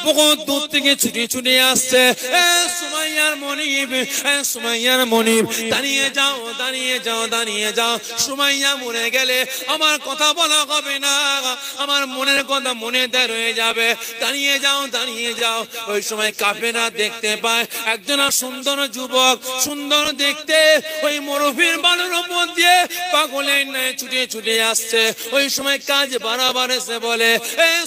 বহুত দূর থেকে ছুটে ছুটে আসছে। সুমাইয়ার মনিব, সুমাইয়ার মনিব, দাঁড়িয়ে যাও, দাঁড়িয়ে যাও, দাঁড়িয়ে যাও। সুমাইয়া মরে গেলে আমার কথা বলা হবে না, আমার মনের কথা মনেতে রয়ে যাবে। দাঁড়িয়ে যাও, দাঁড়িয়ে যাও। ওই সময় কাফেররা দেখতে পায় একজন সুন্দর যুবক, সুন্দর দেখতে, ওই মরুভূমির বালুর উপর দিয়ে পাগলের ন্যায় ছুটে ছুটে আসছে। ওই সময় কাজ বাড়াবার এসে বলে,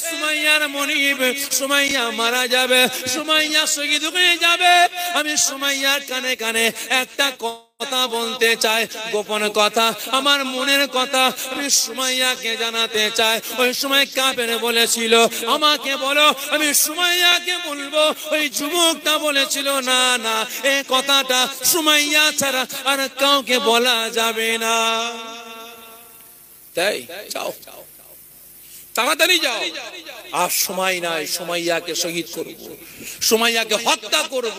সুমাইয়ার মনিব, সুমাইয়া মারা যাবে, সুমাইয়া শহীদ হয়ে যাবে। আমি সুমাইয়ার কানে কানে একটা কথা বলতে চাই, গোপন কথা, আমার মনের কথা আমি সুমাইয়াকে জানাতে চাই। ওই সময় কাফের বলেছিল, আমাকে বলো, আমি সুমাইয়াকে বলবো। ওই যুবকটা বলেছিল, না না, এই কথাটা সুমাইয়া ছাড়া আর কাউকে বলা যাবে না। তাই যাও, তাড়াতাড়ি যাও। আর সময় নাই, সুমাইয়াকে শহীদ করব, সুমাইয়াকে হত্যা করব।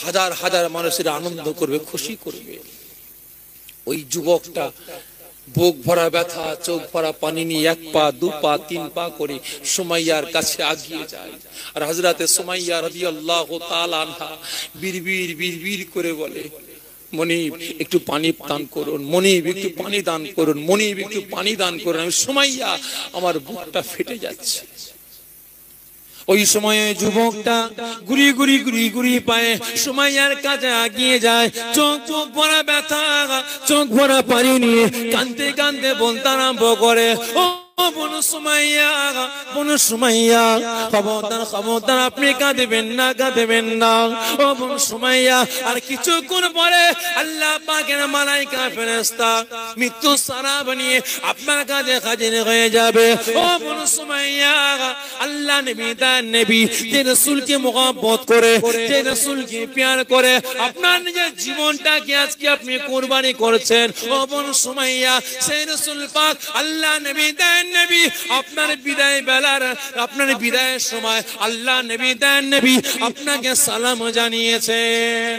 হাজার হাজার মানুষের আনন্দ করবে, খুশি করবে। ওই যুবকটা বুক ভরা ব্যথা, চোখ ভরা পানি নিয়ে এক পা, দু পা, তিন পা করে সুমাইয়ার কাছে আগিয়ে যায়। আর হযরতে সুমাইয়া রাদিয়াল্লাহু তাআলা আনহা বিড়বিড় বিড়বিড় করে বলে, মনিব একটু পানি দান করুন, মনিব একটু পানি দান করুন, মনিব একটু পানি দান করুন। আমি সুমাইয়া, আমার বুকটা ফেটে যাচ্ছে। ওই সময়ে যুবকটা গুড়ি গুড়ি গুড়ি গুড়ি পায়ে সুমাইয়ার কাছে আগিয়ে যায়। চোখ ভরা ব্যথা, চোখ ভরা পানি নিয়ে কাঁদতে কাঁদতে বলতে আরম্ভ করে, ও বোন সুমাইয়া, বোন সুমাইয়া, খবরদার খবরদার, আপনি কাঁদবেন না, কাঁদবেন না। ও বোন সুমাইয়া। আর কিছুক্ষণ পরে আল্লাহ পাকের মালাইকা ফেরেশতা মৃত্যু সারা বানিয়ে আপনার কাছে হাজির হয়ে যাবে। ও বোন সুমাইয়া, আল্লাহ নবী, তার নবী, যে রাসূলকে মুহাব্বত করে, যে রাসূলকে প্যার করে, আপনার নিজের জীবনটাকে আজকে আপনি কুরবানি করেছেন। ও বোন সুমাইয়া, সেই রাসূল পাক আল্লাহ নবী, তার নবী, আপনার বিদায় বেলার, আপনার বিদায়ের সময় আল্লাহ নবী, তার নবী আপনাকে সালাম জানিয়েছেন।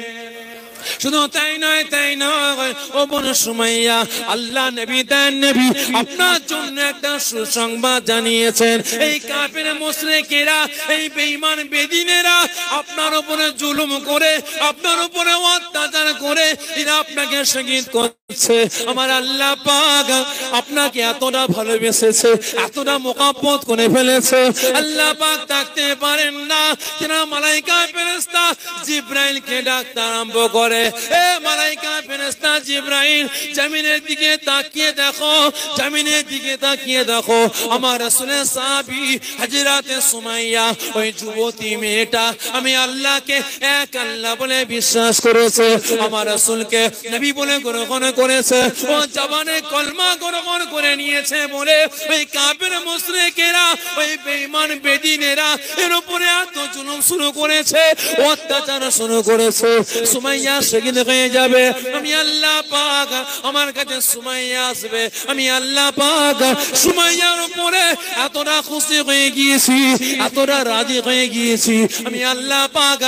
শুধু তাই নয়, তাই নয়, ও বোন সুমাইয়া, আল্লাহ নবী, তার নবী আপনার জন্য একটা সুসংবাদ জানিয়েছেন। এই কাফের মুশরিকেরা, এই বেঈমান বেদিনেরা আপনার উপরে জুলুম করে, আপনার উপরে অত্যাচার করে এরা আপনাকে শহীদ করছে। আমার আল্লাহ পাক আপনাকে এতটা ভালোবেসেছে, এতটা মুহাব্বত করে ফেলেছে, আল্লাহ পাক থাকতে পারেন না। যারা মালাইকা ফেরেশতা জিবরাইলকে ডাকতে আরম্ভ করে, এ মালাইকা ফেরেশতা জিবরাইল, জমিনের দিকে তাকিয়ে দেখো, জমিনের দিকে তাকিয়ে দেখো, আমার রাসূলের সাহাবী হযরতে সুমাইয়া, ওই যুবতী মেয়েটা আমি আল্লাহকে এক আল্লাহ বলে বিশ্বাস করেছে, আমার রাসূলকে নবী বলে গ্রহণ করেছে, ও জবানে কলমা গ্রহণ করে নিয়েছে বলে ওই কাফের মুশরিকেরা, ওই বেঈমান বেদিনেরা এর উপরে এত জুলুম শুরু করেছে, অত্যাচার শুরু করেছে। সুমাইয়া শহীদ হয়ে যাবে, আমি আল্লাহ পাক, আমার কাছে সুমাইয়া আসবে, আমি আল্লাহ পাক সুমাইয়ার উপরে এতটা খুশি হয়ে গিয়েছি, এতটা রাজি হয়ে গিয়েছি, আমি আল্লাহ পাক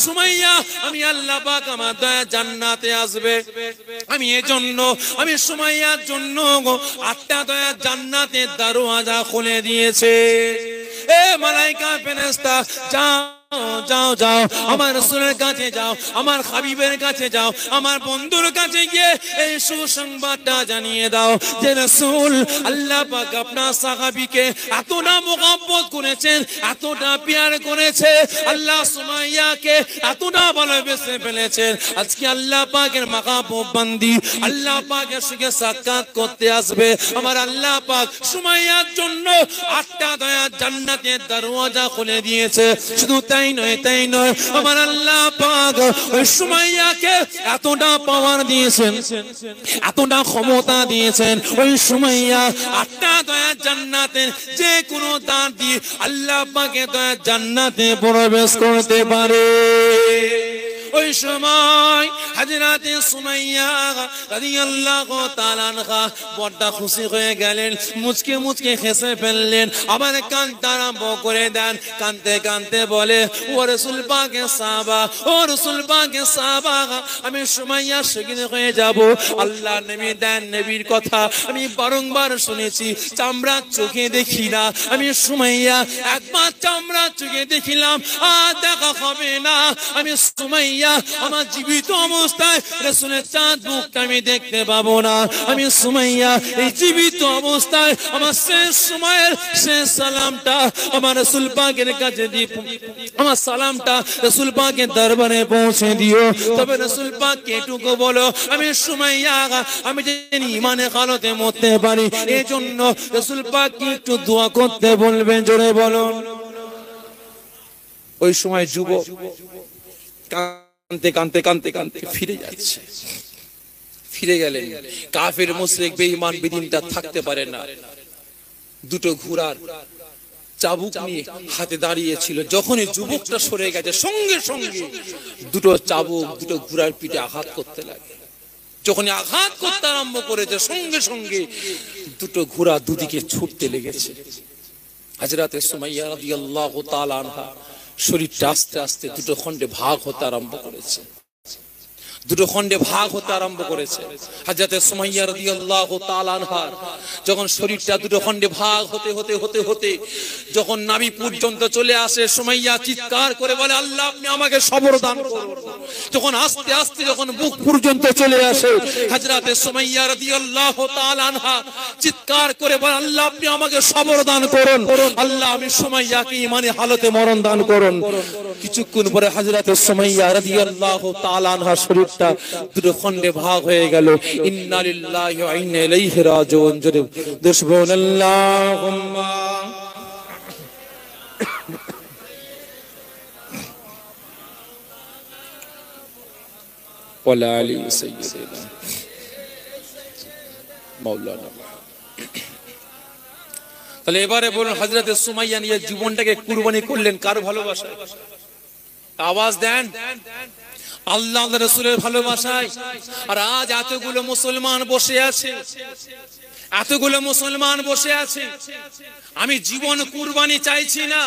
সুমাইয়া, আমি আল্লাহ পাক আমার দয়া জান্নাতে আসবে। আমি এজন্য, আমি সুমাইয়ার জন্য 8টা দয়া জান্নাতের দরওয়াজা খুলে দিয়েছে। এ মালাইকা ফেরেশতা, যাও যাও যাও, আমার রাসূলের কাছে যাও, আমার হাবিবের কাছে যাও, আমার বন্ধুর কাছে গিয়ে এই সুসংবাদটা জানিয়ে দাও যে রাসূল আল্লাহ পাক আপনার সাহাবীকে এতটা মুহাব্বত করেছেন, এতটা প্যার করেছে, আল্লাহ সুমাইয়াকে এতটা ভালোবেসে ফেলেছেন। আজকে আল্লাহ পাকের মাহবুব বান্দি আল্লাহ পাকের সঙ্গে সাক্ষাৎ করতে আসবে। আমার আল্লাহ পাক সুমাইয়ার জন্য 8টা দয়া জান্নাতের দরওয়াজা খুলে দিয়েছে। শুধু তাই নয়, তাই নয়, আমার আল্লাহ পাক ওই সুমাইয়াকে এতটা পাওয়ার দিয়েছেন, এতটা ক্ষমতা দিয়েছেন, ওই সুমাইয়া 8টা দয়া জান্নাতের যে কোনো দান দিয়ে আল্লাহ পাকে দয়া জান্নাতে প্রবেশ করতে পারে। ওই সময় হযরত সুমাইয়া রাদিয়াল্লাহু তাআলা আনহা বড় খুশি হয়ে গেলেন, মুচকে মুচকে হেসে ফেললেন, আবার কাঁদতে আরম্ভ করে দেন। কাঁদতে কাঁদতে বলে, ও রাসূল পাকের সাহাবা, ও রাসূল পাকের সাহাবা, আমি সুমাইয়া শহীদ হয়ে যাব। আল্লাহ নবী দেন, নবীর কথা আমি বারংবার শুনেছি, চামড়া চোখে দেখি না। আমি সুমাইয়া একবার চামড়া চোখে দেখিলাম, আর দেখা হবে না। আমি সুমাইয়া আমার জীবিত অবস্থায় রাসূলের চাঁদ মুখটা আমি দেখতে পাবো না। আমি সুমাইয়া এই জীবিত অবস্থায় আমার শেষ সময়ের শেষ সালামটা আমার রাসূল পাকের কাছে দিয়ে, আমার সালামটা রাসূল পাকের দরবারে পৌঁছে দিও। তবে রাসূল পাককে এটুকু বলো, আমি সুমাইয়া আমি যেন ঈমানে হালতে মরতে পারি, এই জন্য রাসূল পাককে একটু দোয়া করতে বলবেন, জোরে বলুন। ওই সময় যুবক কাঁদতে কাঁদতে কাঁদতে কাঁদতে ফিরে যাচ্ছে। ফিরে গেলেন। কাফের মুশরিক বেঈমান বেদিনটা থাকতে পারে না, দুটো ঘোড়ার চাবুক নিয়ে হাতে দাঁড়িয়েছিল। যখনই যুবকটা সরে গেছে, সঙ্গে সঙ্গে দুটো চাবুক দুটো ঘোড়ার পিঠে আঘাত করতে লাগে। যখনই আঘাত করতে আরম্ভ করেছে, সঙ্গে সঙ্গে দুটো ঘোড়া দুদিকে ছুটতে লেগেছে। হযরত সুমাইয়া রাদিয়াল্লাহু তাআলা আনহা শরীরটা আস্তে আস্তে দুটো খণ্ডে ভাগ হতে আরম্ভ করেছে, দুটো খণ্ডে ভাগ হতে আরম্ভ করেছে। হযরত সুমাইয়া রাদিয়াল্লাহু তাআলা আনহা যখন শরীরটা দুটো খণ্ডে ভাগ হতে হতে হতে হতে যখন নাভি পর্যন্ত চলে আসে, সুমাইয়া চিৎকার করে বলে, আল্লাহ আপনি আমাকে সবর দান করুন। যখন আস্তে আস্তে যখন বুক পর্যন্ত চলে আসে, হযরত সুমাইয়া রাদিয়াল্লাহু তাআলা আনহা চিৎকার করে বলে, আল্লাহ আপনি আমাকে সবর দান করুন, আল্লাহ আমি সুমাইয়াকে ঈমানে হালতে মরণ দান করুন। কিছুক্ষণ পরে হযরত সুমাইয়া রাদিয়াল্লাহু তাআলা আনহা শরীর দুটো খণ্ডে ভাগ হয়ে গেল। ইন্না লিল্লাহি ওয়া ইন্না ইলাইহি রাজিউন। জোরে সুবহানাল্লাহুম্মা ওয়া আলি সাইয়্যিদিনা মাওলানা। তাহলে এবারে বলুন, হযরত সুমাইয়া নিয়ে জীবনটাকে কুরবানি করলেন কার ভালোবাসায়? আওয়াজ দেন। আল্লাহ রাসূলের ভালোবাসায়। আর আজ এতগুলো মুসলমান বসে আছে, এতগুলো মুসলমান বসে আছে। আমি জীবন কুরবানি চাইছি না,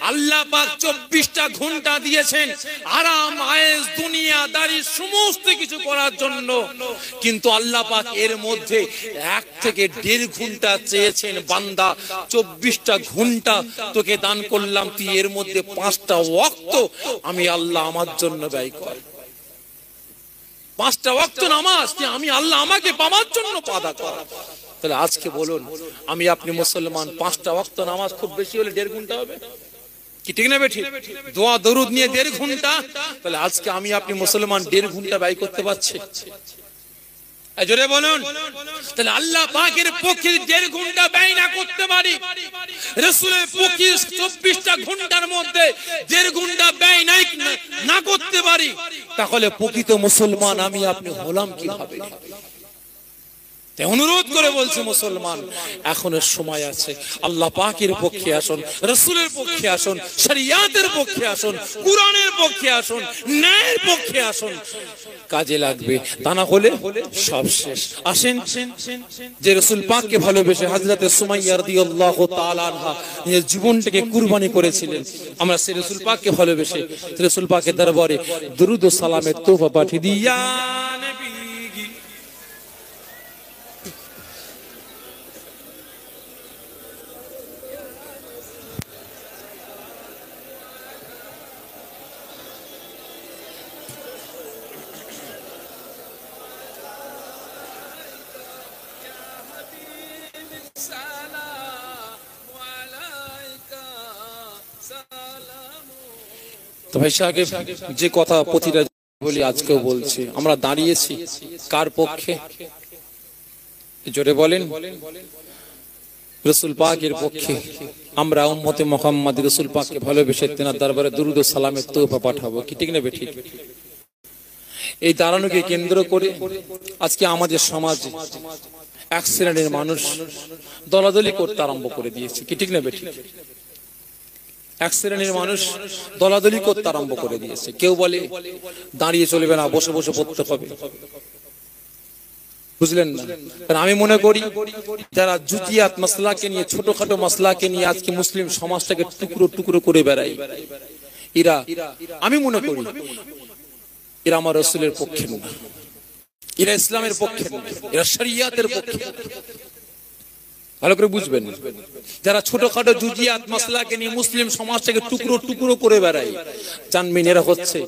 আল্লাহ পাক 24টা ঘন্টা দিয়েছেন আরাম আয়েশ দুনিয়াদারি সমস্ত কিছু করার জন্য, কিন্তু আল্লাহ পাক এর মধ্যে 1 থেকে 1.5 ঘন্টা চেয়েছেন, বান্দা 24টা ঘন্টা তোকে দান করলাম, তুই এর মধ্যে 5টা ওয়াক্ত আমি আল্লাহ আমার জন্য ব্যয় কর। 5টা ওয়াক্ত নামাজ আমি আল্লাহ আমাকে পাওয়ার জন্য পাদা কর। তাহলে আজকে বলুন, আমি আপনি মুসলমান 5টা ওয়াক্ত নামাজ খুব বেশি হলে 1.5 ঘন্টা হবে কি, ঠিক না বেঠিক? দোয়া দরুদ নিয়ে 1.5 ঘন্টা। তাহলে আজকে আমি আপনি মুসলমান 1.5 ঘন্টা ব্যয় করতে পারছি? জোরে বলুন। তাহলে আল্লাহ পাকের পক্ষে 1.5 ঘন্টা ব্যয় না করতে পারি, রাসূলের পক্ষে 24টা ঘন্টার মধ্যে 1.5 ঘন্টা ব্যয় না করতে পারি, তাহলে প্রকৃত মুসলমান আমি আপনি হলাম কিভাবে? অনুরোধ করে বলছি, মুসলমান এখনো সময় আছে। আল্লাহ পাকের পক্ষে আসুন, রাসূলের পক্ষে আসুন, শরিয়াতের পক্ষে আসুন, কুরআনের পক্ষে আসুন, ন্যায়ের পক্ষে আসুন, কাজে লাগবে। তা না হলে সব শেষ। আসেন, যে রাসূল পাককে ভালোবেসে হযরত সুমাইয়া রাদিয়াল্লাহু তাআলা আনহা নিজের জীবনটাকে কুরবানি করেছিলেন, আমরা সেই রাসূল পাককে ভালোবেসে রাসূল পাকের দরবারে দরুদ ও সালামের তোহফা পাঠিয়ে দিই। ইয়া নবী তো ভাই সাহেব, যে কথা প্রতিটা বলি আজকেও বলছি, আমরা দাঁড়িয়েছি কার পক্ষে? জোরে বলেন। রাসূল পাকের পক্ষে। আমরা উম্মতে মুহাম্মদ রাসূল পাককে ভালোবেসে তেনার দরবারে দরুদ ও সালামের তোহফা পাঠাবো কি, ঠিক না বেঠিক? এই দাঁড়ানোকে কেন্দ্র করে আজকে আমাদের সমাজে এক শ্রেণীর মানুষ দলাদলি করতে আরম্ভ করে দিয়েছে কি, ঠিক না বেঠিক? এক শ্রেণীর মানুষ দলাদলি করতে আরম্ভ করে দিয়েছে। কেউ বলে দাঁড়িয়ে চলবে না, বসে বসে পড়তে হবে, বুঝলেন না? আমি মনে করি যারা জুজিয়াত মাসলাকে নিয়ে, ছোটখাটো মাসলাকে নিয়ে আজকে মুসলিম সমাজটাকে টুকরো টুকরো করে বেড়ায়, এরা, আমি মনে করি এরা আমার রাসূলের পক্ষে না, এরা ইসলামের পক্ষে না, এরা শরিয়াতের পক্ষে। ভালো করে বুঝবেন, যারা ছোটখাটো জুজিয়াত মাসলাকে নিয়ে মুসলিম সমাজটাকে টুকরো টুকরো করে বেড়ায়, জানবেন এরা হচ্ছে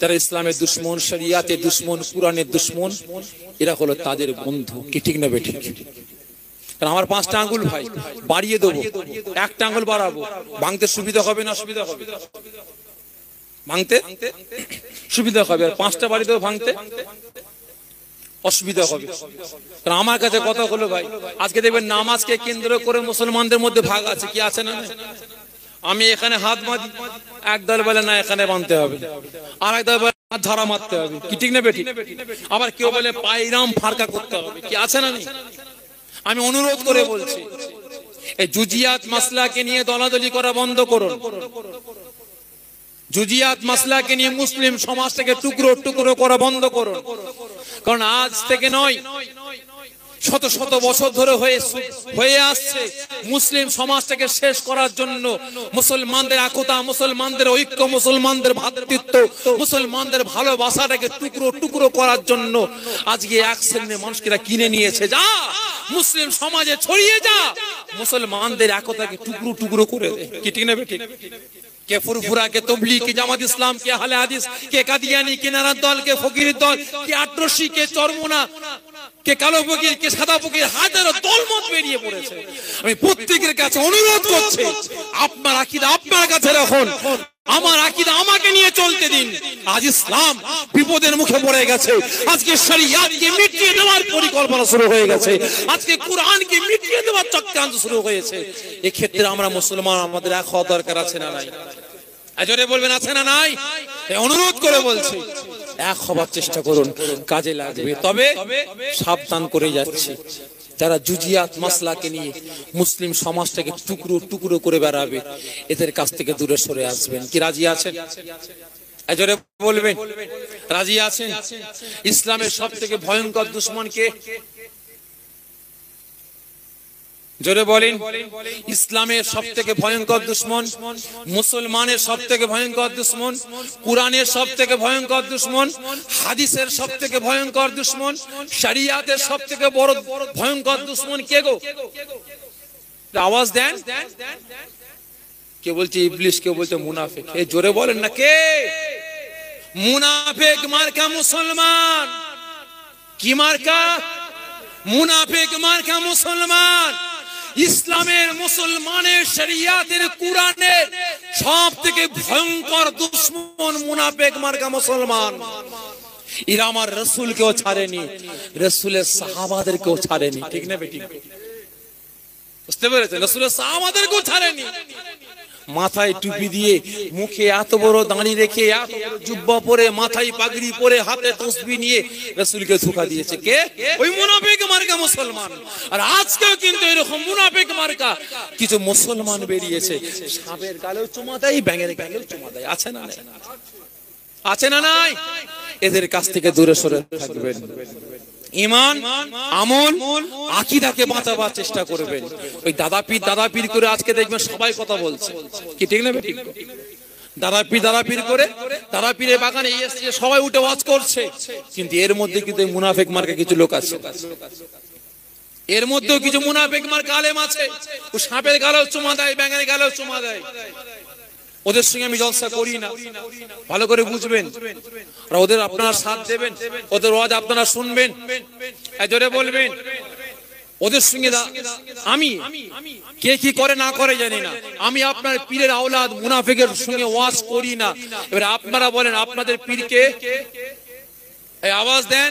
যারা ইসলামের দুশ্মন, শরিয়াতের দুশ্মন, কুরআনের দুশ্মন, এরা হলো তাদের বন্ধু। কি ঠিক না বেঠিক? কারণ আমার 5টা আঙ্গুল ভাই, বাড়িয়ে দেবো, একটা আঙ্গুল বাড়াবো, ভাঙতে সুবিধা হবে না অসুবিধা হবে? ভাঙতে সুবিধা হবে, আর 5টা বাড়ি দেবো, ভাঙতে অসুবিধা হবে। কারণ আমার কাছে কথা হলো ভাই, আজকে দেখবেন নামাজকে কেন্দ্র করে মুসলমানদের মধ্যে ভাগ আছে, কি আছে না? আমি এখানে হাত বাঁধি, একদল বলে না এখানে বাঁধতে হবে, আর একদল বলে হাত ঝাড়া মারতে হবে, কি ঠিক না বেঠিক? আবার কেউ বলে পায়রাম ফারকা করতে হবে, কি আছে না? আমি অনুরোধ করে বলছি, এই জুজিয়াত মাসলাকে নিয়ে দলাদলি করা বন্ধ করুন। জুজিয়াত মাসলাকে নিয়ে মুসলিম সমাজটাকে টুকরো টুকরো করা বন্ধ করুন। কারণ আজ থেকে নয়, শত শত বছর ধরে হয়ে আসছে মুসলিম সমাজটাকে শেষ করার জন্য, মুসলমানদের একতা, মুসলমানদের ঐক্য, মুসলমানদের ভ্রাতৃত্ব, মুসলমানদের ভালোবাসাটাকে টুকরো টুকরো করার জন্য আজকে এক শ্রেণীর মানুষকে কিনে নিয়েছে। যা মুসলিম সমাজে ছড়িয়ে যা, মুসলমানদের একতাকে টুকরো টুকরো করে দে। কি ঠিক না বেঠিক? কে ফুরফুরা, কে তবলিগ, কে জামাত ইসলাম, কে আহলে হাদিস, কে কাদিয়ানি, কে নারার দল, কে ফকিরের দল, কে আটরশি, কে চরমোনা, কে কালো ফকির, কে সাদা ফকির, হাজারো দলমত বেরিয়ে পড়েছে। আমি প্রত্যেকের কাছে অনুরোধ করছি, আপনার আকীদা আপনার কাছে রাখুন, আমার আকীদা আমাকে নিয়ে চলতে দিন। আজ ইসলাম বিপদের মুখে পড়ে গেছে, আজকে শরিয়াতকে মিটিয়ে দেওয়ার পরিকল্পনা শুরু হয়ে গেছে, আজকে কুরআনকে মিটিয়ে দেওয়ার চক্রান্ত শুরু হয়েছে। এই ক্ষেত্রে আমরা মুসলমান, আমাদের এক হওয়া দরকার আছে না নাই? জোরে বলবেন আছে না নাই? অনুরোধ করে বলছি, এক হবার চেষ্টা করুন, কাজে লাগবে। তবে সাবধান করে যাচ্ছি, যারা জুজিয়াত মাসলাকে নিয়ে মুসলিম সমাজটাকে টুকরো টুকরো করে বেড়াবে, এদের কাছ থেকে দূরে সরে আসবেন। কি রাজি আছেন? জোরে বলবেন, রাজি আছেন? ইসলামের সব থেকে ভয়ঙ্কর দুশ্মন কে? জোরে বলেন। ইসলামের সব থেকে ভয়ঙ্কর দুশ্মন, মুসলমানের সব থেকে ভয়ঙ্কর দুশ্মন, কুরআনের সব থেকে ভয়ঙ্কর দুশ্মন, হাদিসের সব থেকে ভয়ঙ্কর দুশ্মন, শরিয়াতের সব থেকে বড় ভয়ঙ্কর দুশ্মন কে গো? আওয়াজ দেন। কে বলছে ইবলিস, কে বলছে মুনাফিক? এই জোরে বলেন না, কে? মুনাফিক মার্কা মুসলমান। কি মার্কা? মুনাফিক মার্কা মুসলমান। ইসলামের, মুসলমানের, শরিয়াতের, কুরআনের সব থেকে ভয়ঙ্কর দুশ্মন মুনাফিক মার্কা মুসলমান। এরা আমার রাসূলকেও ছাড়েনি, রাসূলের সাহাবাদেরকেও ছাড়েনি। ঠিক না বেঠিক? বুঝতে পেরেছেন? রাসূলের সাহাবাদেরকেও ছাড়েনি। মাথায় টুপি দিয়ে, মুখে এত বড় দাঁড়ি রেখে, এত বড় জুব্বা পরে, মাথায় পাগড়ি পরে, হাতে তসবিহ নিয়ে রাসূলকে ধোঁকা দিয়েছে কে? ওই মুনাফিক মার্কা মুসলমান। আর আজকেও কিন্তু এরকম মুনাফিক মার্কা কিছু মুসলমান বেরিয়েছে, সাপের গালেও চুমা দেয়, ব্যাঙের গালেও চুমা দেয়। আছে না? আছে না নাই? এদের কাছ থেকে দূরে সরে থাকবেন। ঈমান, আমল, আকীদাকে বাঁচাবার চেষ্টা করবেন। ওই দাদা পীর করে আজকে দেখবেন সবাই কথা বলছে। কি ঠিক না বেঠিক? দাদা পীর করে, দাদা পীরের বাগানে এসে সবাই উঠে ওয়াজ করছে, কিন্তু এর মধ্যে কিন্তু মুনাফিক মার্কা কিছু লোক আছে। এর মধ্যেও কিছু মুনাফিক মার্কা আলেম আছে, ও সাপের গালেও চুমা দেয়, ব্যাঙের গালেও চুমা দেয়। ওদের সঙ্গে আমি জলসা করি না, ভালো করে বুঝবেন। আর ওদের আপনারা সাথ দেবেন, ওদের ওয়াজ আপনারা শুনবেন, জোরে বলবেন। ওদের সঙ্গে আমি কে কি করে না করে জানি না, আমি আপনার পীরের আওলাদ, মুনাফিকের সঙ্গে ওয়াজ করি না। এবার আপনারা বলেন আপনাদের পীরকে? এই আওয়াজ দেন।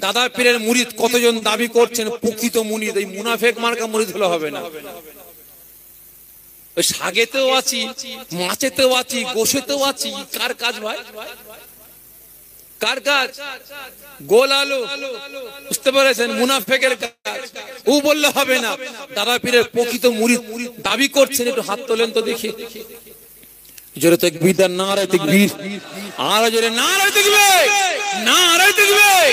দাদা পীরের মুরিদ কতজন দাবি করছেন প্রকৃত মুরিদ? এই মুনাফিক মার্কা মুরিদ হলে হবে না। ওই শাগেতেও আছি, মাছেতেও আছি, গোশেতেও আছি, কার কাজ ভাই? কার কাজ? গোল আলু, বুঝতে পেরেছেন? মুনাফেকের কাজ। ও বললে হবে না। দাদা পীরের প্রকৃত মুরিদ দাবি করছেন, একটু হাত তোলেন তো দেখি। জোরে তাকবীর, নারে তাকবীর, আর জোরে নারে তাকবীর, নারে তাকবীর।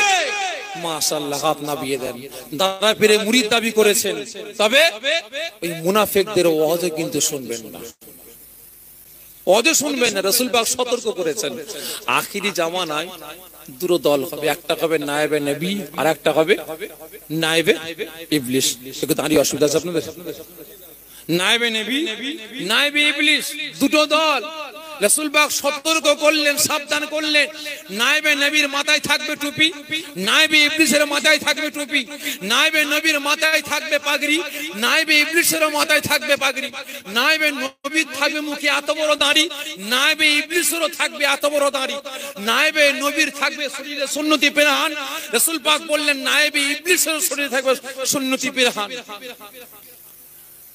মাশাআল্লাহ, হাত নামিয়ে দেন। দাদা পীরের মুরিদ দাবি করেছেন, তবে ওই মুনাফিকদের ওয়াজ কিন্তু শুনবেন না, ওয়াজ শুনবেন না। রাসূল পাক সতর্ক করেছেন, আখিরি জামানায় দুটো দল হবে, একটা হবে নায়েবে নবী আর একটা হবে নায়েবে ইবলিস। একটু দাঁড়িয়ে অসুবিধা আছে আপনাদের? নায়েবে নবী, নায়েবে ইবলিস, দুটো দল। রাসূল পাক সতর্ক করলেন, সাবধান করলেন। নায়েবে নবীর মাথায় থাকবে টুপি, নায়েবে ইবলিসের মাথায় থাকবে টুপি। নায়েবে নবীর মাথায় থাকবে পাগড়ি, নায়েবে ইবলিসের মাথায় থাকবে পাগড়ি। নায়েবে নবীর থাকবে মুখে এত বড় দাড়ি, নায়েবে ইবলিসেরও থাকবে এত বড় দাড়ি। নায়েবে নবীর থাকবে শরীরে সুন্নতি পেরহান। রাসূল পাক বললেন নায়েবে ইবলিসেরও শরীরে থাকবে সুন্নতি পেরহান।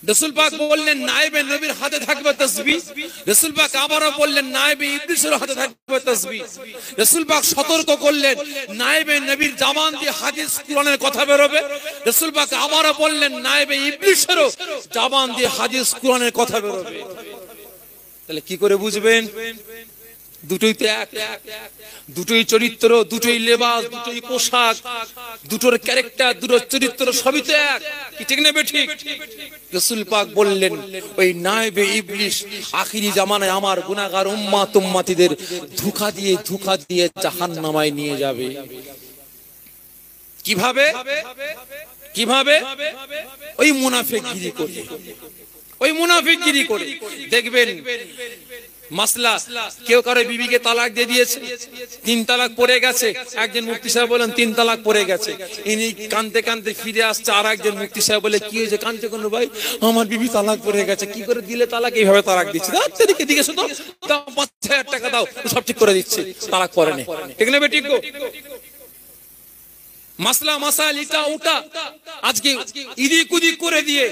রাসূল পাক বললেন নায়েবে নবীর হাতে থাকবে তাসবিহ। রাসূল পাক আবারো বললেন নায়েবে ইবলিসের হাতে থাকবে তাসবিহ। রাসূল পাক সতর্ক করলেন নায়েবে নবীর জবান দিয়ে হাদিস কুরআনের কথা বের হবে। রাসূল পাক আবারো বললেন নায়েবে ইবলিসেরও জবান দিয়ে হাদিস কুরআনের কথা বের হবে। তাহলে কি করে বুঝবেন? দুটোই তো এক, দুটোই চরিত্র, দুটোই লেবাস, দুটোই পোশাক, দুটোর ক্যারেক্টার, দুটোর চরিত্র সবই তো এক, কি ঠিক না বেঠিক? রাসূল পাক বললেন ওই নায়েবে ইবলিস আখিরি জামানায় আমার গুনাহগার উম্মত উম্মতিদের ধোঁকা দিয়ে জাহান্নামায় নিয়ে যাবে। কিভাবে? কিভাবে? ওই মুনাফিকগিরি করে, ওই মুনাফিকগিরি করে। দেখবেন মাসলা, কেউ কারো বিবিকে তালাক দিয়ে দিয়েছে, 3 তালাক পড়ে গেছে। একজন মুফতি সাহেব বলেন 3 তালাক পড়ে গেছে। ইনি কাঁদতে কাঁদতে ফিরে আসছে, আর একজন মুফতি সাহেব বলে কি হয়েছে, কাঁদছে কেন ভাই? আমার বিবি তালাক পড়ে গেছে। কি করে দিলে তালাক? এইভাবে তালাক দিচ্ছে। দিকে দিকে শুধু 5,000 টাকা দাও, সব ঠিক করে দিচ্ছে। তালাক পড়ে নেই, ঠিক না বেঠিক? মাসলা মাসাইল ইটা ওটা আজকে ইদিক উদিক করে দিয়ে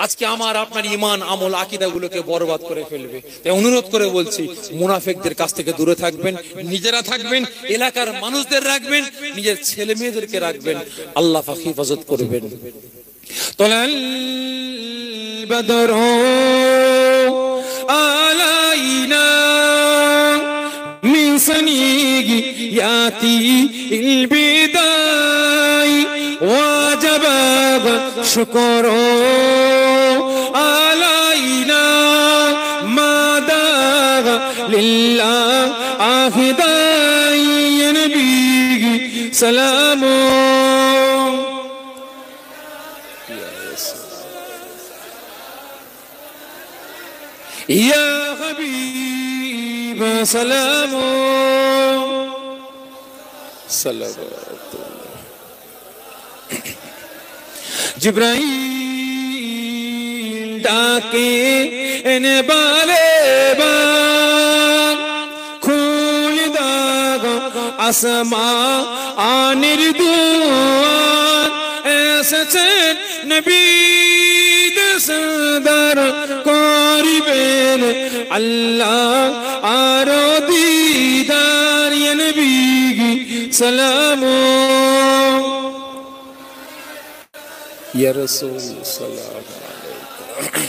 আজকে আমার আপনার ঈমান আমল আকীদা গুলোকে বরবাদ করে ফেলবে। তাই অনুরোধ করে বলছি, মুনাফিকদের কাছ থেকে দূরে থাকবেন, নিজেরা থাকবেন, এলাকার মানুষদের রাখবেন, নিজের ছেলে মেয়েদেরকে রাখবেন। আল্লাহ পাক হেফাজত করবেন। তলাল বদরু আলাইনা من سنياتي البداي وجب شكر علينا ما داغ لله عهداي يا نبي سلام يا حبيب سلام صلوات जिब्राइल डाके एने बाले बा खुल दाग आसमा आनिर दुआर एसेছেন नबी सरदार करिবেন আল্লাহ আরো দিদার ইয়া নবী সালাম ইয়া রাসূল সাল্লাল্লাহু আলাইহি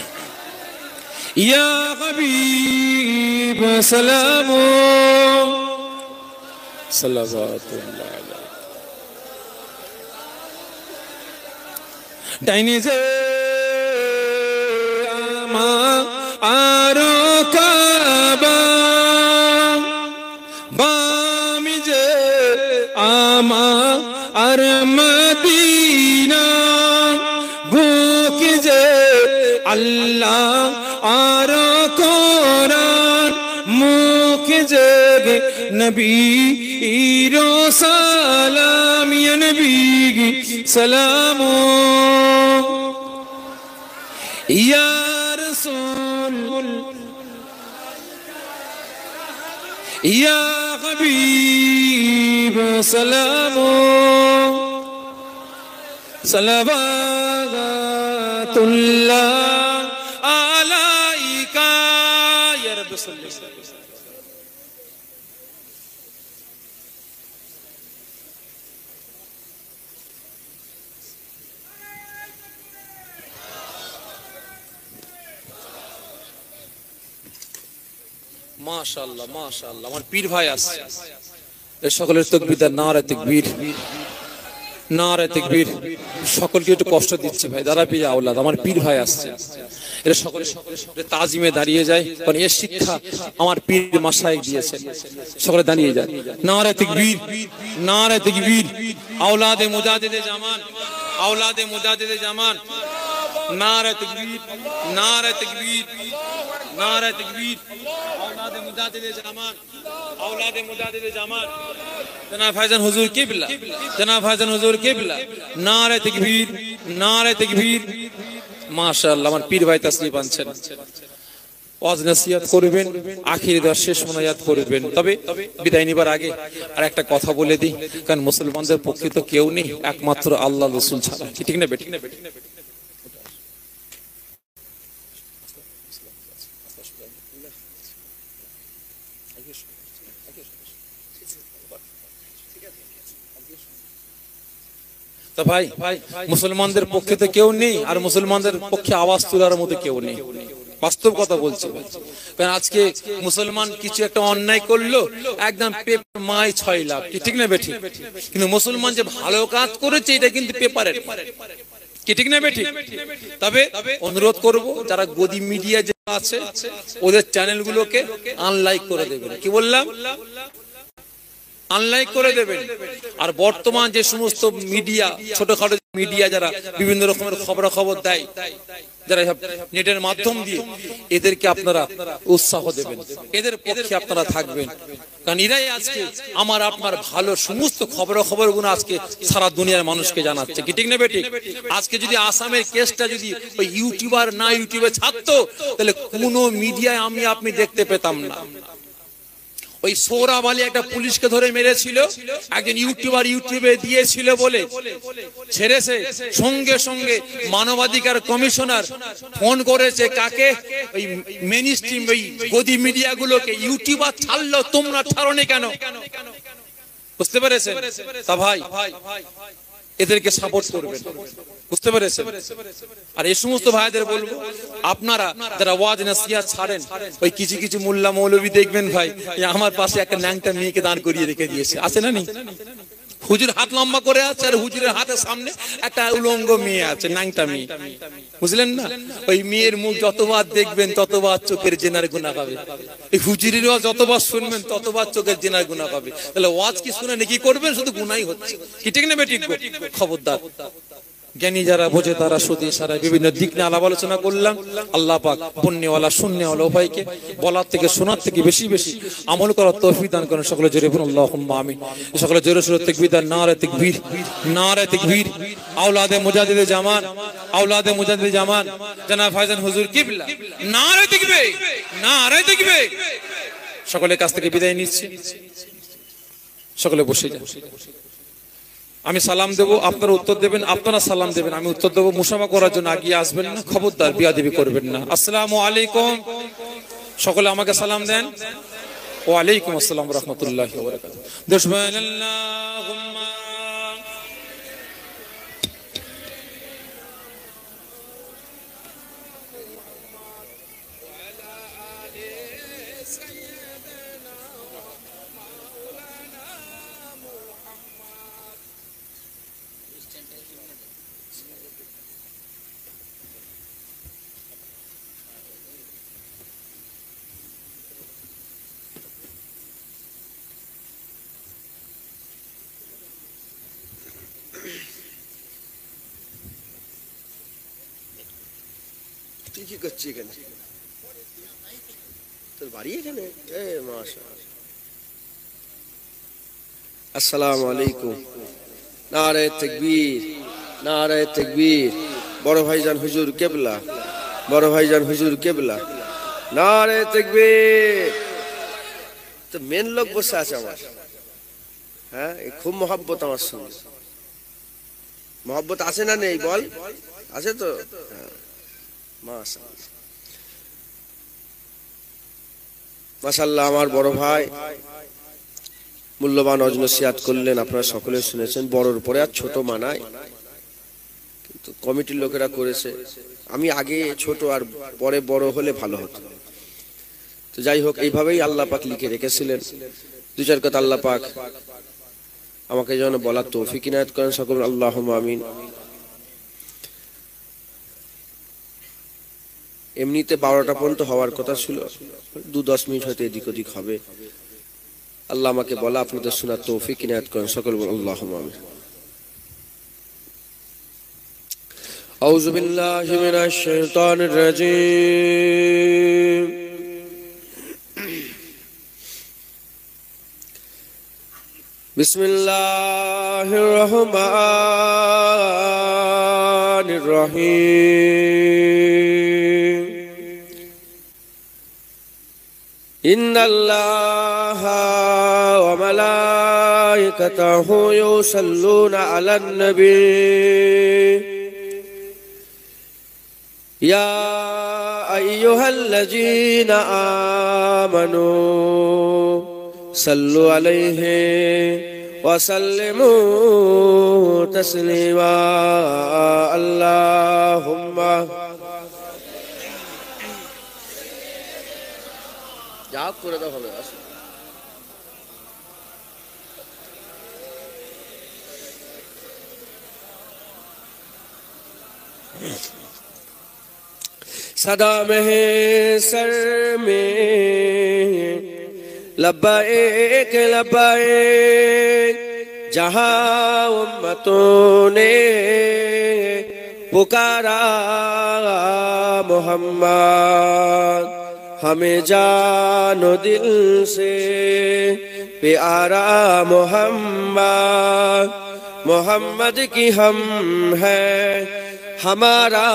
ইয়া হাবিব সালাম সাল্লাল্লাহু আলাইহি ডাইনে যে আরো কাবা বামি যে আমা আর মদিনা বুকে যে আল্লাহ আর কোরআন মুখে যে নবী ইরো সালাম ইয়া নবী সালাম ইয়া يا حبيب سلام صلوات الله عليك يا رب صل وسلم মাশাআল্লাহ মাশাআল্লাহ, আমার পীর ভাই আসছে। এই সকলের তাকবীর, নারে তাকবীর, নারে তাকবীর। সকলকে একটু কষ্ট দিচ্ছে ভাই, দাদা পীর আওলাদ, আমার পীর ভাই আসছে। এরা সকলে তাজিমে দাঁড়িয়ে যায়, কারণ এর শিক্ষা আমার পীর মাশায়েখ দিয়েছেন। সকলে দাঁড়িয়ে যায়, নারে তাকবীর, নারে তাকবীর। আওলাদে মুজাদ্দিদে জামান, আওলাদে মুজাদ্দিদে জামান, নারে তাকবীর, নারে তাকবীর, নারে তাকবীর। আওলাদে মুজাদ্দিদে জামান, আওলাদে মুজাদ্দিদে জামান, জনাব ভাইজান হুজুর কিবলা, জনাব ভাইজান হুজুর কিবলা। নারে তাকবীর, নারে তাকবীর। মাশাআল্লাহ, আমার পীর ভাই তাশরীফ আনছেন। ওয়াজ নসিহত করবেন, আখির দোয়া শেষ মোনাজাত করবেন। তবে বিদায় নিবার আগে আর একটা কথা বলে দিই, কারণ মুসলমানদের পক্ষে তো কেউ নেই একমাত্র আল্লাহ রাসূল ছাড়া, ঠিক না বেঠিক? তো ভাই, মুসলমানদের পক্ষে তো কেউ নেই, আর মুসলমানদের পক্ষে আওয়াজ তোলার মতো কেউ নেই। বাস্তব কথা বলছি, কারণ আজকে মুসলমান কিছু একটা অন্যায় করলো, একদম পেপার মাই 6 লাখ, ঠিক না বেঠিক? কিন্তু মুসলমান যে ভালো কাজ করেছে এটা কিন্তু পেপারের, কি ঠিক না বেঠিক? তবে অনুরোধ করব, যারা গদি মিডিয়া যে আছে ওদের চ্যানেলগুলোকে আনলাইক করে দেবেন। কি বললাম? আনলাইক করে দেবেন। আর বর্তমান যে সমস্ত মিডিয়া, ছোটখাটো মিডিয়া যারা বিভিন্ন রকমের খবরাখবর দেয়, যারা নেটের মাধ্যম দিয়ে, এদেরকে আপনারা উৎসাহ দেবেন, এদের পক্ষে আপনারা থাকবেন। কারণ এরাই আজকে আমার আপনার ভালো সমস্ত খবরাখবরগুলো আজকে সারা দুনিয়ার মানুষকে জানাচ্ছে, কি ঠিক না বেঠিক? আজকে যদি আসামের কেসটা যদি ওই ইউটিউবার না ইউটিউবে ছাড়তো, তাহলে কোনো মিডিয়ায় আমি আপনি দেখতে পেতাম না। ওই সৌরভ আলী একটা পুলিশকে ধরে মেরেছিল, একজন ইউটিউবার ইউটিউবে দিয়েছিল বলে ছেড়েছে। সঙ্গে সঙ্গে মানবাধিকার কমিশনার ফোন করেছে কাকে? ওই মেইনস্ট্রিম ওই গদি মিডিয়া গুলোকে, ইউটিউবার ছাড়লো, তোমরা ছাড়োনি কেন? বুঝতে পেরেছেন? তা ভাই এদেরকে সাপোর্ট করবেন, বুঝতে পেরেছেন? আর এই সমস্ত ভাইদের বলবো, আপনারা যারা ওয়াজ নসিহত ছাড়েন, ওই কিছু কিছু মোল্লা মৌলবী দেখবেন ভাই, আমার পাশে একটা ন্যাংটা মেয়েকে দাঁড় করিয়ে রেখে দিয়েছে, আছে না নি? হুজুর হাত লম্বা করে আছে, আর হুজুরের হাতের সামনে একটা উলঙ্গ মেয়ে আছে, ন্যাংটা মেয়ে, বুঝলেন না? ওই মেয়ের মুখ যতবার দেখবেন ততবার চোখের জেনার গুনাহ হবে। এই হুজুরের ওয়াজ যতবার শুনবেন ততবার চোখের জেনার গুনাহ হবে। তাহলে ওয়াজ কি শুনে নাকি করবেন? শুধু গুনাহই হচ্ছে, কি ঠিক না বেঠিক? খবরদার। জ্ঞানী যারা বোঝে তারা শুধু সারা বিভিন্ন দিক নিয়ে আলাপ আলোচনা করলাম। আল্লাহ পাক পুণ্যওয়ালা শূন্যওয়ালা উভয়কে বলার থেকে শোনার থেকে বেশি বেশি আমল করার তৌফিক দান করেন। সকলে জোরে বলুন আল্লাহুম্মা আমিন। সকলে জোরে সোরে তাকবীর, নারে তাকবীর, নারে তাকবীর। আওলাদে মুজাদ্দিদে জামান, আওলাদে মুজাদ্দিদে জামান, জনাব ভাইজান হুজুর কিবলা, নারে তাকবীর, নারে তাকবীর। সকলের কাছ থেকে বিদায় নিচ্ছি, সকলে বসে যান। আমি সালাম দেবো, আপনারা উত্তর দেবেন, আপনারা সালাম দেবেন, আমি উত্তর দেবো। মুসাফা করার জন্য আগিয়ে আসবেন না, খবরদার বিয়াদবি করবেন না। আসসালামু আলাইকুম। সকলে আমাকে সালাম দেন। ওয়া আলাইকুম আসসালাম ওয়া রাহমাতুল্লাহি ওয়া বারাকাতুহু। দুশমানাল্লাহুম্মা কি করছি এখানে? তোর বাড়ি এখানে? মাশাআল্লাহ। আসসালামু আলাইকুম। নারে তাকবীর, নারে তাকবীর। বড় ভাইজান হুজুর কিবলা, বড় ভাইজান হুজুর কিবলা, নারে তাকবীর। তো মেন লোক বসে আছে আমার, হ্যাঁ, খুব মহব্বত আমার সঙ্গে। মহব্বত আছে না নেই বল? আছে তো? মাশাআল্লাহ। আমার বড় ভাই মূল্যবান ওয়াজ নসিহত করলেন, আপনারা সকলে শুনেছেন। বড়র পরে আর ছোট মানায়, কিন্তু কমিটির লোকেরা করেছে। আমি আগে ছোট আর পরে বড় হলে ভালো হতো। তো যাই হোক, এইভাবেই আল্লাহ পাক লিখে রেখেছিলেন। দু চার কথা আল্লাহ পাক আমাকে যেন বলার তৌফিক ইনায়াত করেন সকল, আল্লাহুম্মা আমিন। এমনিতে 12টা পর্যন্ত হওয়ার কথা ছিল, 2-10 মিনিট হয়তো এদিক ওদিক হবে। আল্লাহ আমাকে বলা আপনাদের শোনার তৌফিক ইনায়াত করেন সকল, আল্লাহুম্মা আমিন। আউযু বিল্লাহি মিনাশ শাইতানির রাজীম। বিসমিল্লাহির রহমানির রহিম। ইন্নাল্লাহা ওয়া মালাইকাতাহু ইউসাল্লুনা আলান নবী ইয়া আইয়ুহাল্লাযীনা আমানু সাল্লু আলাইহি ওয়া সাল্লিমু তাসলিমা। আল্লাহুম্মা যা করে দাও হবে। सदा महशर में लब्बैक लब्बैक, जहाँ उम्मतों ने पुकारा मोहम्मद, हमें जानो दिल से प्यारा मोहम्मद। मोहम्मद की हम है हमारा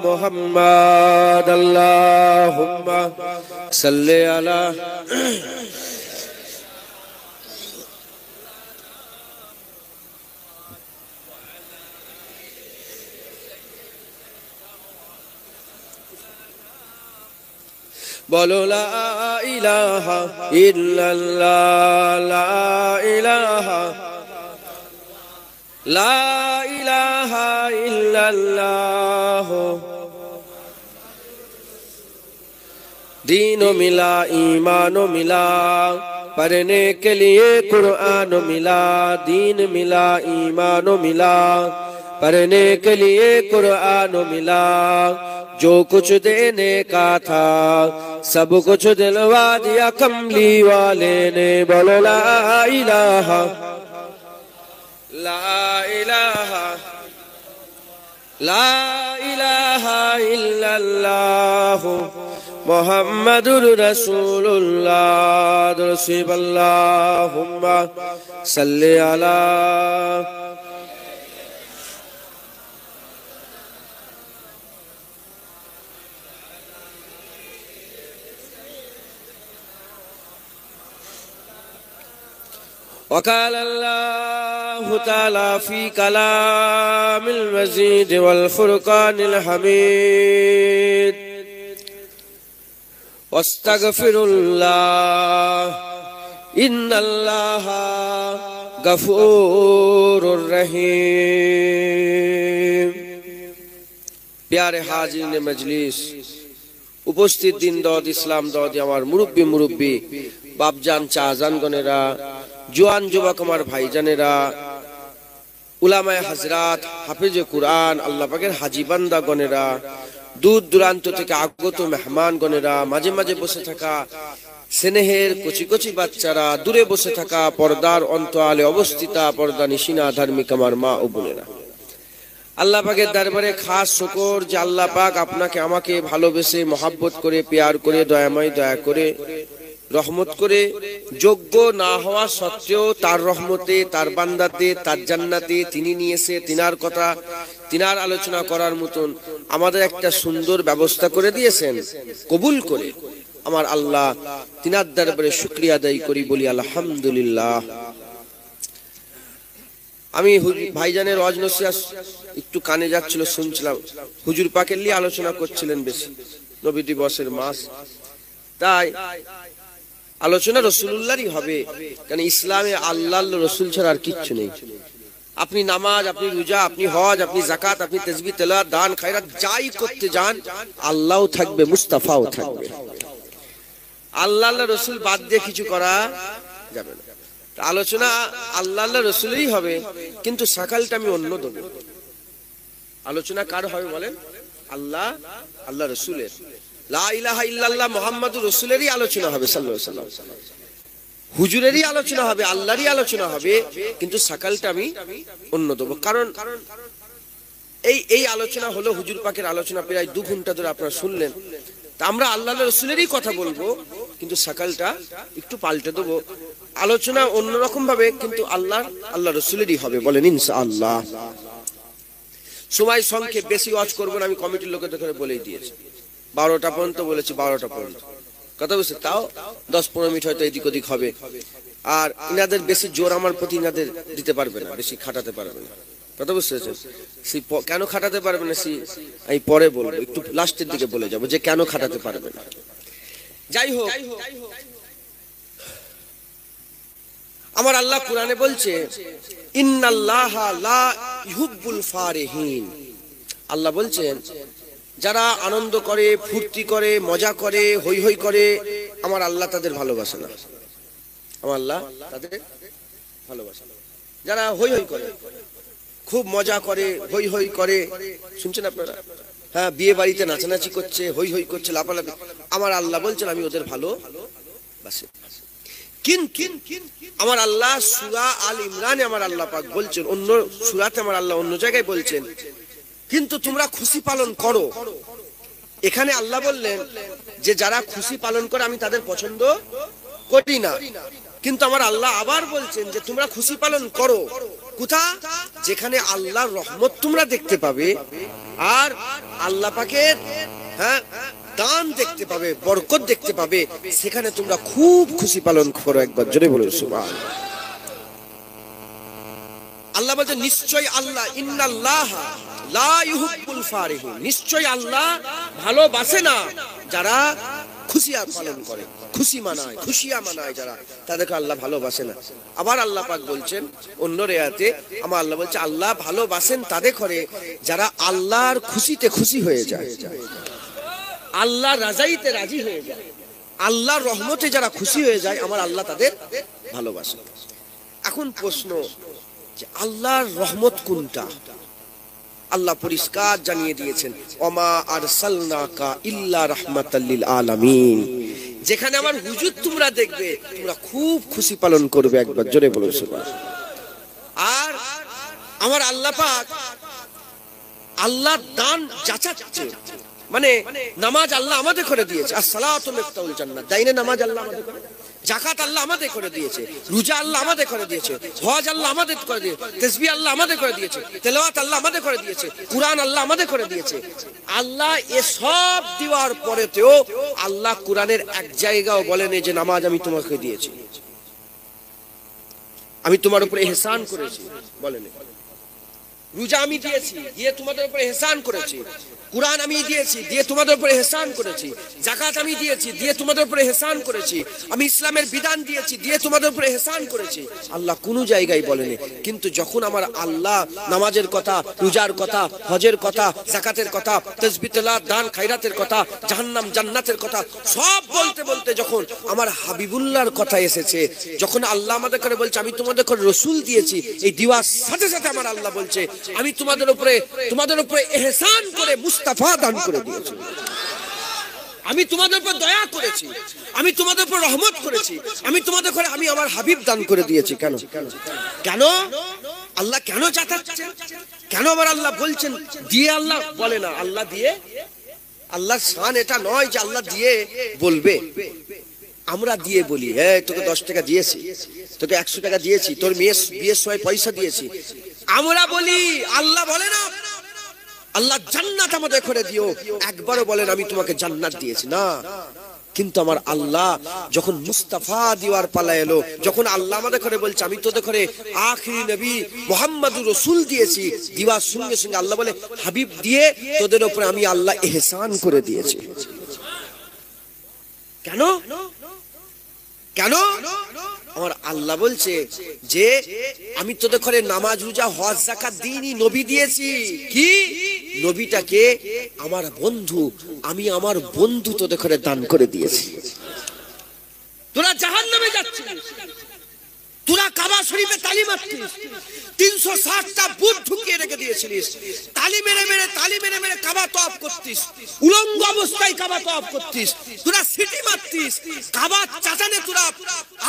मोहम्मद। अल्लाहुम्मा सल्ले अला बोलो ला इलाहा इल्लल्लाह, ला इलाहा ला इलाहा इल्लल्लाह। दीनो मिला ईमानो मिला, पढ़ने के लिए कुरान मिला। दीन मिला ईमानो मिला, पढ़ने के लिए कुरान मिला। जो कुछ देने का था सब कुछ दिलवा दिया कमली वाले ने। बोलो ला इलाहा ला इलाहा ला इलाहा इल्लल्लाह मुहम्मदुर रसूलुल्लाह। अल्लाहुम्मा सल्ली अला वक़ाल अल्लाहु तआला फ़ी कलामिल मजीद वल फ़ुरक़ानिल हमीद वस्तग़फ़िरुल्लाह इन्नल्लाहा गफ़ूरुर रहीम। प्यारे हाज़िरीन मजलिस, उपस्थित दिन दौद इस्लाम दौद আমার মুরব্বি মুরব্বি বাপজান চাজান গনেরা, জোয়ান যুবক আমার ভাইজানেরা, উলামায়ে হযরত, হাফেজে কুরআন, আল্লাহ পাকের হাজী বান্দা গনেরা, দূর দূরান্ত থেকে আগত মেহমান গনেরা, মাঝে মাঝে বসে থাকা স্নেহের কচি কচি বাচ্চারা, দূরে বসে থাকা পর্দার অন্তরালে অবস্থিতা পর্দা নিশিনা ধার্মিক আমার মা ও বোনেরা, আল্লাহ পাকের দরবারে খাস শুকর যে আল্লাহ পাক আপনাকে আমাকে ভালোবেসে মহব্বত করে প্যার করে দয়াময় দয়া করে রহমত করে যোগ্য না হওয়া সত্ত্বেও তার রহমতে, তার বান্দাতে, তার জান্নাতে তিনি নিয়েছে, তিনার কথা তিনার আলোচনা করার মতন আমাদের একটা সুন্দর ব্যবস্থা করে দিয়েছেন। কবুল করে আমার আল্লাহ তিনার দরবারে শুকরিয়া আদায় করি, বলি আলহামদুলিল্লাহ। আমি ভাইজানের ওয়াজ নসিহত একটু কানে যাচ্ছিল, শুনছিলাম। হুজুর পাকের নিয়ে আলোচনা করছিলেন বেশি, নবী দিবসের মাস, তাই আলোচনা রাসূলুল্লাহরই হবে, কারণ ইসলামে আল্লাহর রাসূল ছাড়া আর কিচ্ছু নেই। আপনি নামাজ, আপনি রোজা, আপনি হজ, আপনি যাকাত, আপনি তাসবিহ তেলাওয়াত দান খায়রাত যাই করতে যান, আল্লাহও থাকবে, মুস্তাফাও থাকবে। আল্লাহ আল্লাহ রসুল বাদ দিয়ে কিছু করা যাবে না। আলোচনা আল্লাহ আল্লাহ রসুলেরই হবে, কিন্তু সকালটা আমি অন্য দেবো। আলোচনা কার হবে বলেন? আল্লাহ আল্লাহ রসুলের, লা ইলাহা ইল্লাল্লাহ মুহাম্মাদুর রাসূলেরই আলোচনা হবে সাল্লাল্লাহু আলাইহি ওয়াসাল্লাম। হুজুরেরই আলোচনা হবে, আল্লাহরই আলোচনা হবে, কিন্তু সকালটা আমি অন্য দেবো। কারণ এই আলোচনা হলো হুজুর পাকের আলোচনা, প্রায় 2 ঘন্টা ধরে আপনারা শুনলেন। তা আমরা আল্লাহ রসুলেরই কথা বলবো, কিন্তু সকালটা একটু পাল্টে দেবো। আলোচনা অন্যরকম ভাবে, কিন্তু আল্লাহ রসুলেরই হবে, বলেন ইনশাআল্লাহ। সময় সংক্ষেপ, বেশি ওয়াজ করবো না, আমি কমিটির লোকেদের করে বলেই দিয়েছি। 12টা পর্যন্ত বলেছি, 12টা পর্যন্ত কথা বলছে, তাও 10-15 মিনিট হয়তো এদিক ওদিক হবে। আর ইনাদের বেশি জোর আমার প্রতি ইনাদের দিতে পারবে না, বেশি খাটাতে পারবে না, কথা বুঝতে পেরেছেন? কেন খাটাতে পারবে না আমি পরে বলবো, একটু লাস্টের দিকে বলে যাবো যে কেন খাটাতে পারবে না। যাই হোক, আমার আল্লাহ কোরআনে বলছে ইন্নাল্লাহা লা ইউহিব্বুল ফারিহিন। আল্লাহ বলছেন যারা আনন্দ করে, ফুর্তি করে, মজা করে, হই হই করে, আমার আল্লাহ তাদের ভালোবাসে না। আমার আল্লাহ তাদের ভালোবাসে না। যারা হই হই করে, খুব মজা করে, হই হই করে, শুনছেন আপনারা? হ্যাঁ, বিয়ে বাড়িতে নাচানাচি করছে, হই হই করছে, লাফালাফি, আমার আল্লাহ বলছেন আমি ওদের ভালোবাসি। কিন্তু আমার আল্লাহ সূরা আল ইমরানে আমার আল্লাহ পাক বলছেন, অন্য সূরাতে আমার আল্লাহ অন্য জায়গায় বলছেন কিন্তু তোমরা খুশি পালন করো। এখানে আল্লাহ বললেন যে যারা খুশি পালন করে আমি তাদের পছন্দ করি না, কিন্তু আমার আল্লাহ আবার বলছেন যে তোমরা খুশি পালন করো। কোথা? যেখানে আল্লাহর রহমত তোমরা দেখতে পাবে, আর আল্লাহ পাকের দান দেখতে পাবে, বরকত দেখতে পাবে, সেখানে তোমরা খুব খুশি পালন করো। একবার জোরে বলুন সুবহানাল্লাহ। আল্লাহ বলছেন নিশ্চয় আল্লাহ ইন্নাল্লাহা লা ইউহিব্বুল ফারিহিন, নিশ্চয় আল্লাহ ভালোবাসে না যারা খুশিয়া পালন করে, খুশি মানায়, খুশিয়া মানায় যারা, তাদেরকে আল্লাহ ভালোবাসে না। আবার আল্লাহ পাক বলছেন অন্য রিয়াতে, আমার আল্লাহ বলছে আল্লাহ ভালোবাসেন তাদের করে যারা আল্লাহর খুশিতে খুশি হয়ে যায়, আল্লাহর রাজাইতে রাজি হয়ে যায়, আল্লাহর রহমতে যারা খুশি হয়ে যায়, আমার আল্লাহ তাদের ভালোবাসে। এখন প্রশ্ন যে আল্লাহর রহমত কোনটা? আল্লাহ পরিষ্কার জানিয়ে দিয়েছেন ওমা আরসালনাকা ইল্লা রাহমাতাল লিল আলামিন। যেখানে আমার হুজুর তোমরা দেখবে, তোমরা খুব খুশি পালন করবে। একবার জোরে বলুন সুবহানাল্লাহ। আর আমার আল্লাহ পাক আল্লাহ দান যাচাচ্ছে, মানে নামাজ আল্লাহ আমাদের করে দিয়েছে, আর সালাতু মিফতাহুল জান্নাত, জাইনে নামাজ আল্লাহ আমাদের করে, যাকাত আল্লাহ আমাদের করে দিয়েছে, রোজা আল্লাহ আমাদের করে দিয়েছে, হজ আল্লাহ আমাদের করে দিয়েছে, তাসবিহ আল্লাহ আমাদের করে দিয়েছে, তেলাওয়াত আল্লাহ আমাদের করে দিয়েছে, কুরআন আল্লাহ আমাদের করে দিয়েছে। আল্লাহ এসব দেওয়ার পরেতেও আল্লাহ কোরআনের এক জায়গাও বলেন যে নামাজ আমি তোমাকে দিয়েছি, আমি তোমার উপরে ইহসান করেছি, বলেন। রোজা আমি দিয়েছি, দিয়ে তোমাদের উপরে ইহসান করেছি, কুরআন আমি দিয়েছি, দিয়ে তোমাদের উপরে ইহসান করেছি, যাকাত আমি দিয়েছি, দিয়ে তোমাদের উপরে ইহসান করেছি, আমি ইসলামের বিধান দিয়েছি, দিয়ে তোমাদের উপরে ইহসান করেছি। আল্লাহ কোনো জায়গায় বলেনি। কিন্তু যখন আমার আল্লাহ নামাজের কথা, রোজার কথা, হজের কথা, যাকাতের কথা, তাসবিহ তেলাওয়াত, দান খায়রাতের কথা, জাহান্নাম জান্নাতের কথা সব বলতে বলতে যখন আমার হাবিবুল্লাহর কথা এসেছে, যখন আল্লাহ আমাদের করে বলছে আমি তোমাদের করে রাসূল দিয়েছি, এই দিওয়ার সাথে সাথে আমার আল্লাহ বলছে আমি তোমাদের উপরে ইহসান করে মুস্তাফা দান করে দিয়েছি, আমি তোমাদের উপর দয়া করেছি, আমি তোমাদের উপর রহমত করেছি, আমি তোমাদের করে আমি আমার হাবিব দান করে দিয়েছি। কেন কেন আল্লাহ কেন চাচ্ছেন? কেন আবার আল্লাহ বলছেন দিয়ে? আল্লাহ বলে না আল্লাহ দিয়ে, আল্লাহর শান এটা নয় যে আল্লাহ দিয়ে বলবে। আমরা দিয়ে বলি, হ্যাঁ তোকে 10 টাকা দিয়েছি, তোকে 100 টাকা দিয়েছি, তোর মেয়ের বিয়ের সময় পয়সা দিয়েছি, আমরা বলি। আল্লাহ বলে না আল্লাহ জান্নাত আমাদের করে দিও, একবারও বলেন আমি তোমাকে জান্নাত দিয়েছি না। কিন্তু আমার আল্লাহ যখন মুস্তাফা দিওয়ার পালা এলো, যখন আল্লাহ আমাদের করে বলছে আমি তোদের করে আখিরি নবী মুহাম্মদুর রাসূল দিয়েছি, দিওয়ার সঙ্গে সঙ্গে আল্লাহ বলে হাবিব দিয়ে তোদের উপরে আমি আল্লাহ ইহসান করে দিয়েছি। কেন কেন আমার আল্লাহ বলছে যে আমি তোদের ঘরে নামাজ রোজা হজ যাকাত দিইনি, নবী দিয়েছি। কি নবীটাকে আমার বন্ধু, আমি আমার বন্ধু তোদের ঘরে দান করে দিয়েছি। তোরা জাহান্নামে যাচ্ছিস, তোরা কাবা শরীফে তালি মারতিস, 360টা বুট ঢুকিয়ে রেখে দিয়েছিলিস, তালি মেরে মেরে কাবা তওয়াফ করতিস, উলঙ্গ অবস্থায় কাবা তওয়াফ করতিস, তোরা সিটি মারতিস, কাবা চাচানে তোরা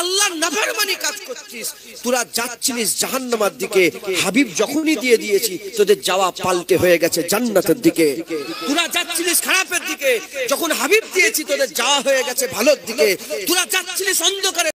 আল্লাহর নাফরমানি কাজ করতিস, তোরা যাচ্ছিলিস জাহান্নামের দিকে। হাবিব যখনই দিয়ে দিয়েছি তোদের যাওয়া পাল্টে হয়ে গেছে জান্নাতের দিকে। তোরা যাচ্ছিলিস খারাপের দিকে, যখন হাবিব দিয়েছি তোদের যাওয়া হয়ে গেছে ভালোর দিকে। তোরা যাচ্ছিলিস অন্ধকারে,